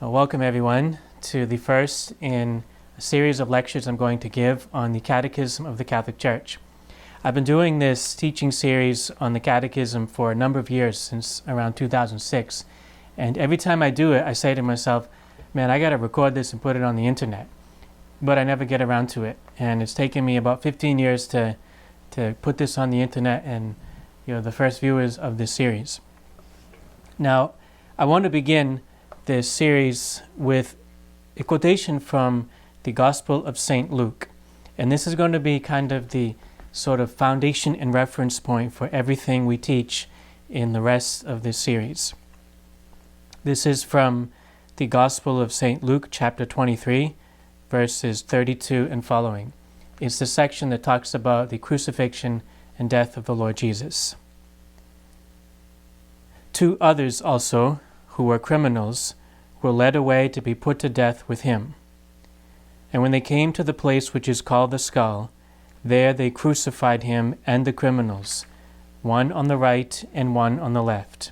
Welcome everyone to the first in a series of lectures I'm going to give on the Catechism of the Catholic Church. I've been doing this teaching series on the Catechism for a number of years, since around 2006, and every time I do it I say to myself, man, I got to record this and put it on the internet, but I never get around to it, and it's taken me about 15 years to put this on the internet and the first viewers of this series. Now, I want to begin this series with a quotation from the Gospel of St. Luke. And this is going to be kind of the sort of foundation and reference point for everything we teach in the rest of this series. This is from the Gospel of St. Luke, chapter 23, verses 32 and following. It's the section that talks about the crucifixion and death of the Lord Jesus. Two others also, who were criminals, were led away to be put to death with him. And when they came to the place which is called the Skull, there they crucified him and the criminals, one on the right and one on the left.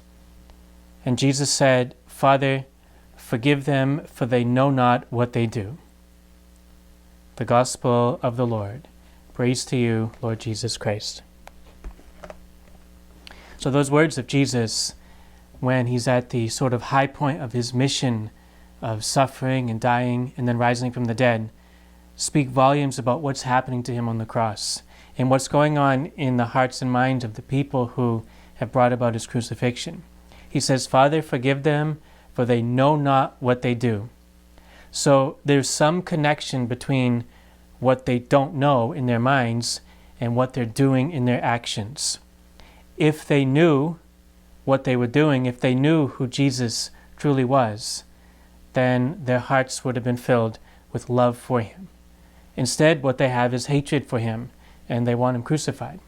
And Jesus said, Father, forgive them, for they know not what they do. The Gospel of the Lord. Praise to you, Lord Jesus Christ. So those words of Jesus, when he's at the sort of high point of his mission of suffering and dying and then rising from the dead, speak volumes about what's happening to him on the cross and what's going on in the hearts and minds of the people who have brought about his crucifixion. He says, Father, forgive them, for they know not what they do. So there's some connection between what they don't know in their minds and what they're doing in their actions. If they knew what they were doing, if they knew who Jesus truly was, then their hearts would have been filled with love for him. Instead, what they have is hatred for him, and they want him crucified.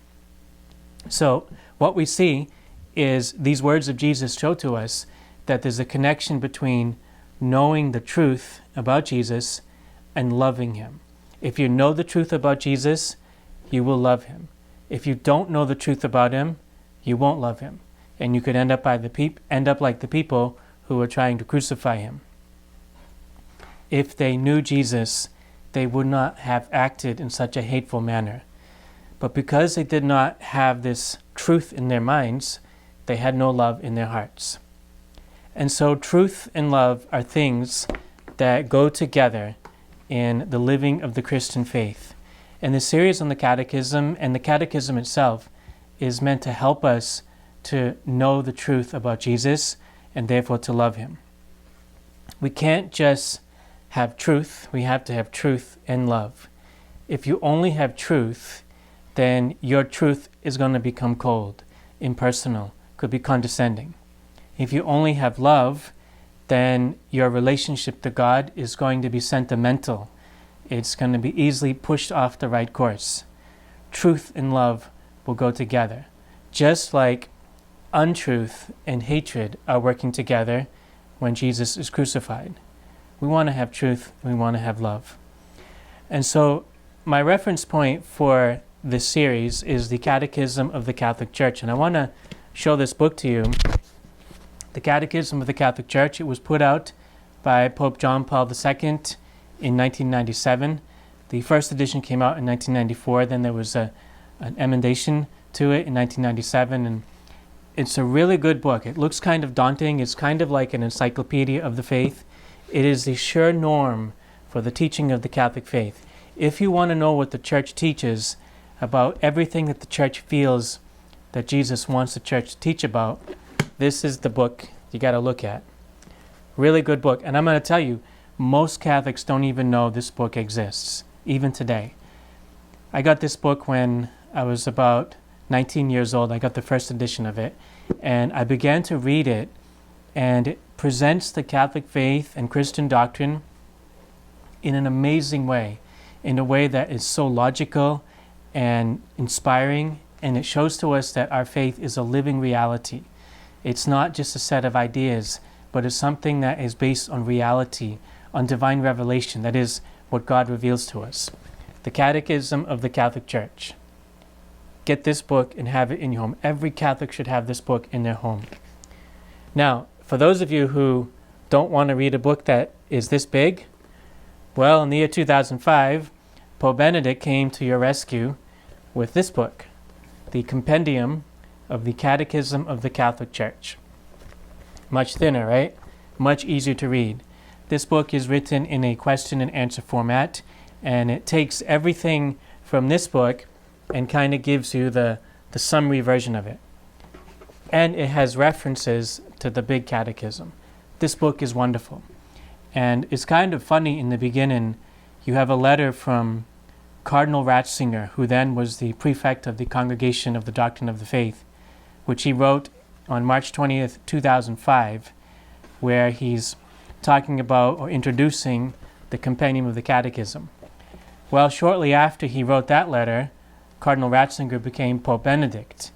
So what we see is these words of Jesus show to us that there's a connection between knowing the truth about Jesus and loving him. If you know the truth about Jesus, you will love him. If you don't know the truth about him, you won't love him. And you could end up like the people who were trying to crucify him. If they knew Jesus, they would not have acted in such a hateful manner. But because they did not have this truth in their minds, they had no love in their hearts. And so truth and love are things that go together in the living of the Christian faith. And the series on the Catechism and the Catechism itself is meant to help us to know the truth about Jesus and therefore to love him. We can't just have truth, we have to have truth and love. If you only have truth, then your truth is going to become cold, impersonal, could be condescending. If you only have love, then your relationship to God is going to be sentimental. It's going to be easily pushed off the right course. Truth and love will go together. Just like untruth and hatred are working together when Jesus is crucified. We want to have truth, we want to have love. And so my reference point for this series is the Catechism of the Catholic Church. And I want to show this book to you. The Catechism of the Catholic Church, it was put out by Pope John Paul II in 1997. The first edition came out in 1994, then there was an emendation to it in 1997, and it's a really good book. It looks kind of daunting. It's kind of like an encyclopedia of the faith. It is the sure norm for the teaching of the Catholic faith. If you want to know what the Church teaches about everything that the Church feels that Jesus wants the Church to teach about, this is the book you got to look at. Really good book. And I'm going to tell you, most Catholics don't even know this book exists, even today. I got this book when I was about 19 years old. I got the first edition of it, and I began to read it, and it presents the Catholic faith and Christian doctrine in an amazing way, in a way that is so logical and inspiring, and it shows to us that our faith is a living reality. It's not just a set of ideas, but it's something that is based on reality, on divine revelation, that is what God reveals to us. The Catechism of the Catholic Church. Get this book and have it in your home. Every Catholic should have this book in their home. Now, for those of you who don't want to read a book that is this big? Well, in the year 2005, Pope Benedict came to your rescue with this book, the Compendium of the Catechism of the Catholic Church. Much thinner, right? Much easier to read. This book is written in a question and answer format, and it takes everything from this book and kind of gives you the summary version of it. And it has references to the big catechism. This book is wonderful. And it's kind of funny in the beginning. You have a letter from Cardinal Ratzinger, who then was the prefect of the Congregation of the Doctrine of the Faith, which he wrote on March 20th, 2005, where he's talking about or introducing the Compendium of the Catechism. Well, shortly after he wrote that letter, Cardinal Ratzinger became Pope Benedict.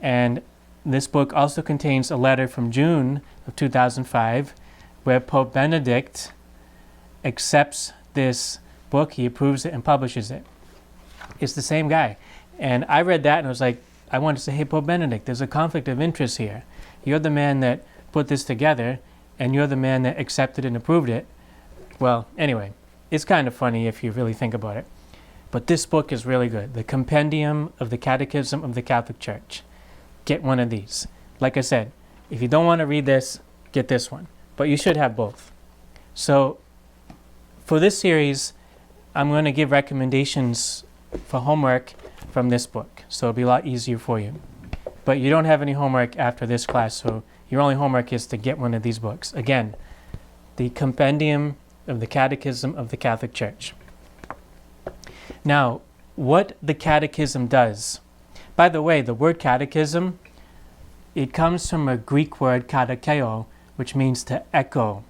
And this book also contains a letter from June of 2005, where Pope Benedict accepts this book, he approves it and publishes it. It's the same guy. And I read that and I was like, I wanted to say, hey, Pope Benedict, there's a conflict of interest here. You're the man that put this together, and you're the man that accepted and approved it. Well, anyway, it's kind of funny if you really think about it. But this book is really good. The Compendium of the Catechism of the Catholic Church. Get one of these. Like I said, if you don't want to read this, get this one. But you should have both. So for this series, I'm going to give recommendations for homework from this book. So it'll be a lot easier for you. But you don't have any homework after this class, so your only homework is to get one of these books. Again, the Compendium of the Catechism of the Catholic Church. Now, what the Catechism does. By the way, the word catechism, it comes from a Greek word katecheo, which means to echo.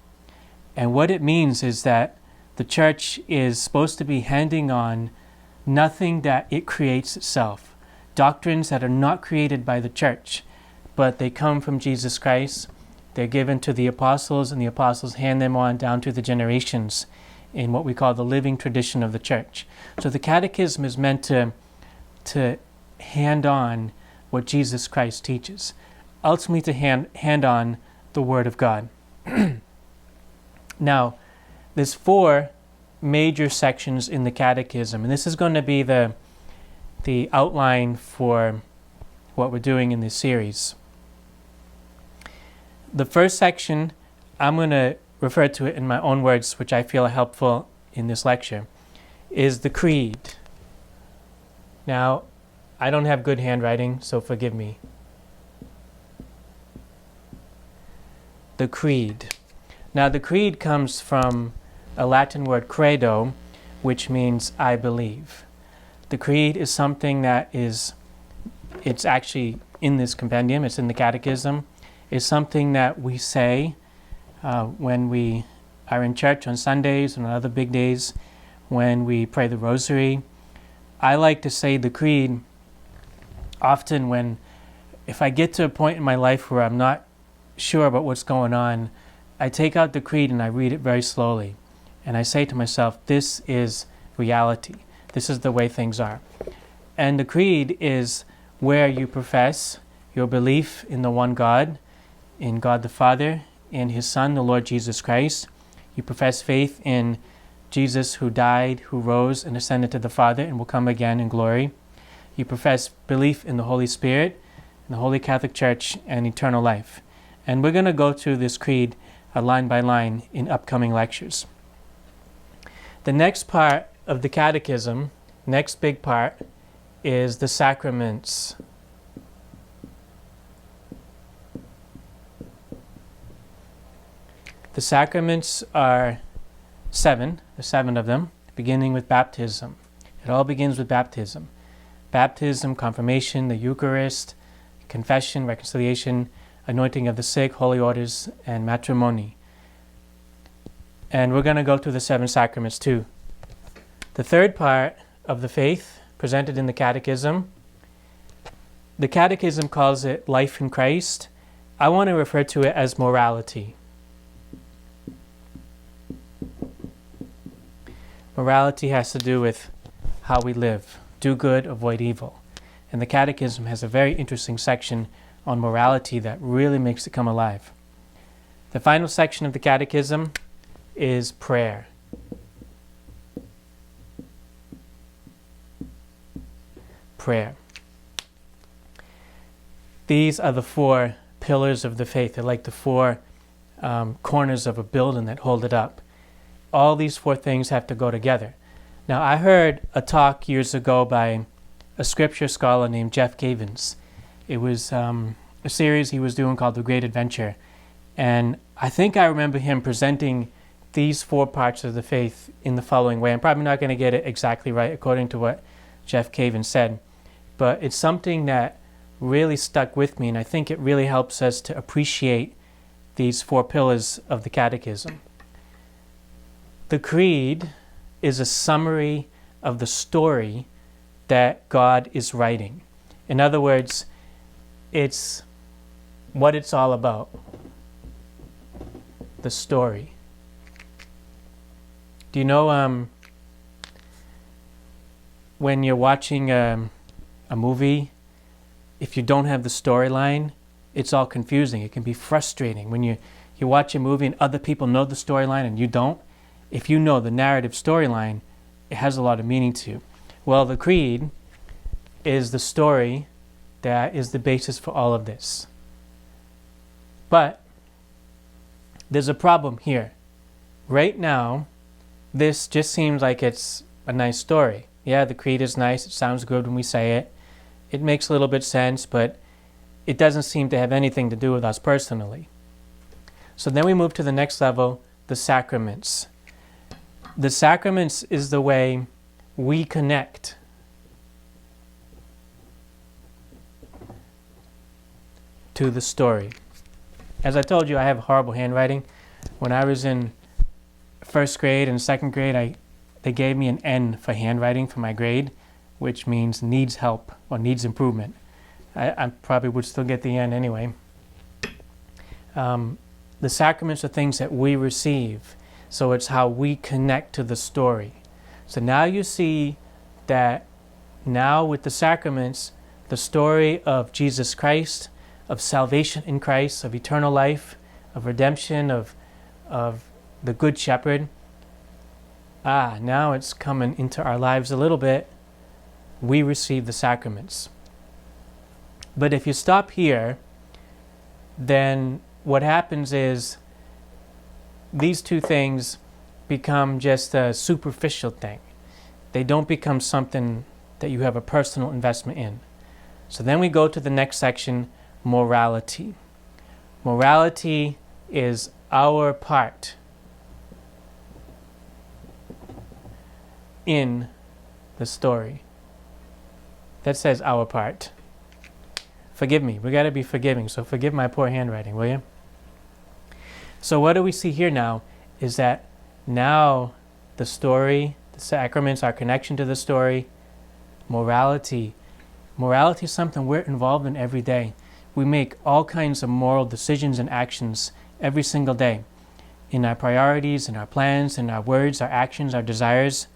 And what it means is that the church is supposed to be handing on nothing that it creates itself. Doctrines that are not created by the church, but they come from Jesus Christ. They're given to the apostles, and the apostles hand them on down to the generations in what we call the living tradition of the church. So the catechism is meant to hand on what Jesus Christ teaches. Ultimately to hand on the Word of God. Now, there's 4 major sections in the catechism, and this is going to be the outline for what we're doing in this series. The first section, I'm going to refer to it in my own words, which I feel are helpful in this lecture, is the Creed. Now, I don't have good handwriting, so forgive me. The Creed. Now, the Creed comes from a Latin word credo, which means I believe. The Creed is something that it's actually in this compendium, it's in the catechism. It's something that we say when we are in church on Sundays and on other big days, when we pray the rosary. I like to say the Creed often if I get to a point in my life where I'm not sure about what's going on, I take out the Creed and I read it very slowly. And I say to myself, this is reality. This is the way things are. And the Creed is where you profess your belief in the one God, in God the Father, in His Son, the Lord Jesus Christ. You profess faith in Jesus who died, who rose and ascended to the Father and will come again in glory. You profess belief in the Holy Spirit, in the Holy Catholic Church, and eternal life. And we're going to go through this Creed line by line in upcoming lectures. The next part of the catechism, next big part, is the sacraments. The sacraments are 7. There's 7 of them, beginning with baptism. It all begins with baptism. Baptism, confirmation, the Eucharist, confession, reconciliation, anointing of the sick, holy orders, and matrimony. And we're going to go through the 7 sacraments too. The third part of the faith presented in the Catechism, the Catechism calls it life in Christ. I want to refer to it as morality. Morality has to do with how we live. Do good, avoid evil. And the Catechism has a very interesting section on morality that really makes it come alive. The final section of the Catechism is prayer. Prayer. These are the four pillars of the faith. They're like the four corners of a building that hold it up. All these four things have to go together. Now, I heard a talk years ago by a scripture scholar named Jeff Cavins. It was a series he was doing called The Great Adventure. And I think I remember him presenting these four parts of the faith in the following way. I'm probably not going to get it exactly right according to what Jeff Cavins said, but it's something that really stuck with me, and I think it really helps us to appreciate these four pillars of the Catechism. The Creed is a summary of the story that God is writing. In other words, it's what it's all about. The story. Do you know when you're watching a movie, if you don't have the storyline, it's all confusing. It can be frustrating. When you watch a movie and other people know the storyline and you don't, if you know the narrative storyline, it has a lot of meaning to you. Well, the Creed is the story that is the basis for all of this. But there's a problem here. Right now, this just seems like it's a nice story. Yeah, the Creed is nice. It sounds good when we say it. It makes a little bit sense, but it doesn't seem to have anything to do with us personally. So then we move to the next level, the sacraments. The sacraments is the way we connect to the story. As I told you, I have horrible handwriting. When I was in first grade and second grade, they gave me an N for handwriting for my grade, which means needs help or needs improvement. I probably would still get the N anyway. The sacraments are things that we receive, so it's how we connect to the story. So now you see that now with the sacraments, the story of Jesus Christ, of salvation in Christ, of eternal life, of redemption, of the Good Shepherd, now it's coming into our lives a little bit. We receive the sacraments. But if you stop here, then what happens is these two things become just a superficial thing. They don't become something that you have a personal investment in. So then we go to the next section, morality. Morality is our part in the story. That says our part. Forgive me. We got to be forgiving. So forgive my poor handwriting, will you? So what do we see here now is that now the story, the sacraments, our connection to the story, morality. Morality is something we're involved in every day. We make all kinds of moral decisions and actions every single day. In our priorities, in our plans, in our words, our actions, our desires.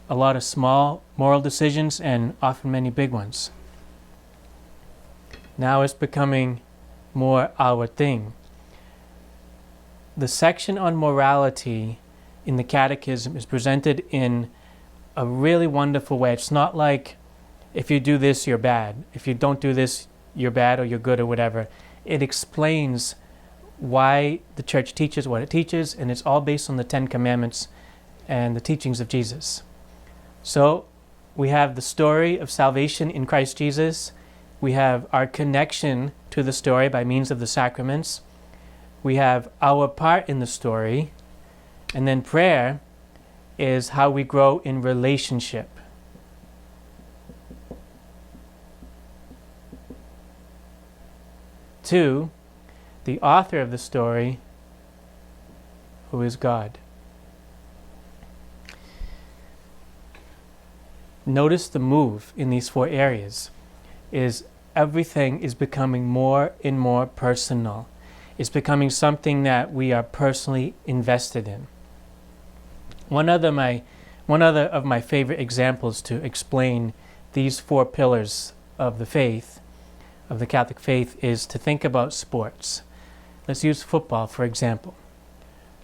A lot of small moral decisions and often many big ones. Now it's becoming more our thing. The section on morality in the Catechism is presented in a really wonderful way. It's not like if you do this, you're bad. If you don't do this, you're bad or you're good or whatever. It explains why the Church teaches what it teaches, and it's all based on the 10 Commandments and the teachings of Jesus. So we have the story of salvation in Christ Jesus. We have our connection to the story by means of the sacraments. We have our part in the story. And then prayer is how we grow in relationship. To the author of the story, who is God. Notice the move in these four areas is everything is becoming more and more personal. It's becoming something that we are personally invested in. One other of my favorite examples to explain these four pillars of the faith, of the Catholic faith, is to think about sports. Let's use football, for example.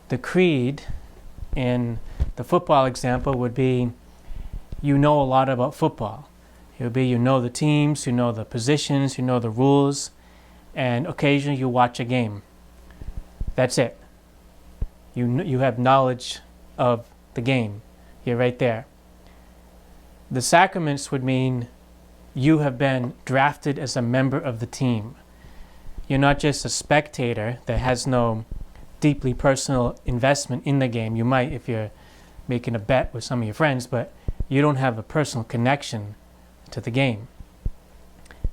The creed in the football example would be, you know a lot about football. It would be, you know the teams, you know the positions, you know the rules, and occasionally you watch a game. That's it. You have knowledge of the game. You're right there. The sacraments would mean you have been drafted as a member of the team. You're not just a spectator that has no deeply personal investment in the game. You might if you're making a bet with some of your friends, but you don't have a personal connection to the game.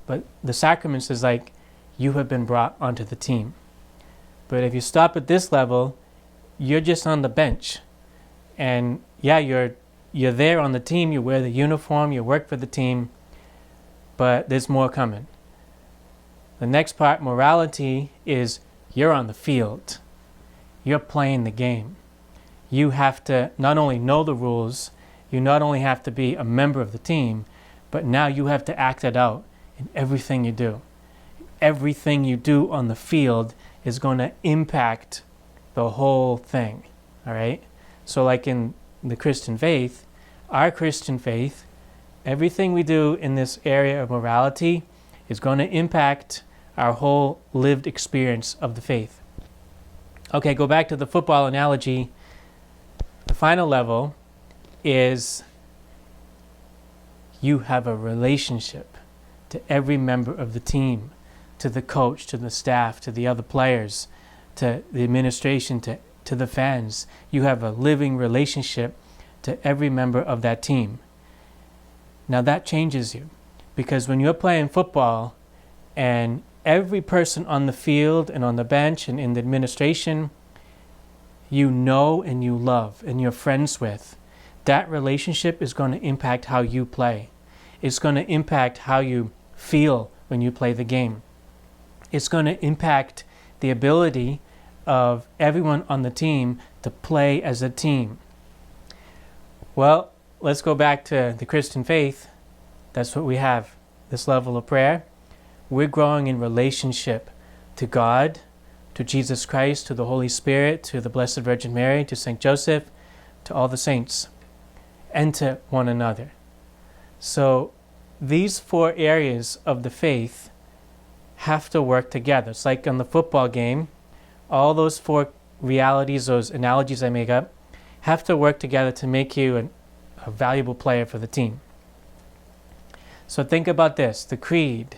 But the sacraments is like you have been brought onto the team. But if you stop at this level, you're just on the bench. And yeah, you're there on the team, you wear the uniform, you work for the team, but there's more coming. The next part, morality, is you're on the field. You're playing the game. You have to not only know the rules, you not only have to be a member of the team, but now you have to act it out in everything you do. Everything you do on the field is going to impact the whole thing, all right? So like in the Christian faith, our Christian faith, everything we do in this area of morality is going to impact our whole lived experience of the faith. Okay, go back to the football analogy. The final level is you have a relationship to every member of the team, to the coach, to the staff, to the other players, to the administration, to the fans. You have a living relationship to every member of that team. Now that changes you, because when you're playing football and every person on the field and on the bench and in the administration you know and you love and you're friends with, that relationship is going to impact how you play. It's going to impact how you feel when you play the game. It's going to impact the ability of everyone on the team to play as a team. Well, let's go back to the Christian faith. That's what we have, this level of prayer. We're growing in relationship to God, to Jesus Christ, to the Holy Spirit, to the Blessed Virgin Mary, to St. Joseph, to all the saints, and to one another. So these four areas of the faith have to work together. It's like on the football game, all those four realities, those analogies I make up, have to work together to make you a valuable player for the team. So think about this, the creed,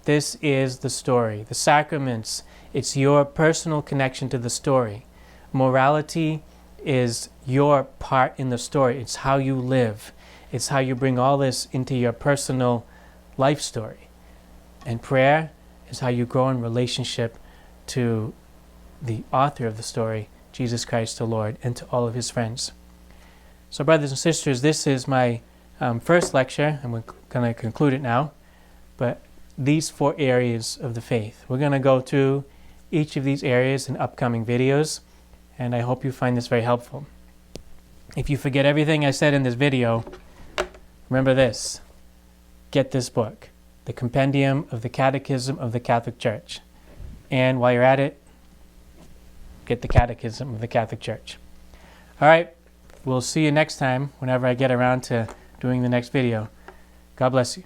this is the story. The sacraments, it's your personal connection to the story. Morality is your part in the story. It's how you live. It's how you bring all this into your personal life story. And prayer is how you grow in relationship to the author of the story, Jesus Christ the Lord, and to all of his friends. So brothers and sisters, this is my first lecture, and we're going to conclude it now. But these four areas of the faith, we're going to go through each of these areas in upcoming videos, and I hope you find this very helpful. If you forget everything I said in this video, remember this. Get this book, the Compendium of the Catechism of the Catholic Church. And while you're at it, get the Catechism of the Catholic Church. All right, we'll see you next time whenever I get around to doing the next video. God bless you.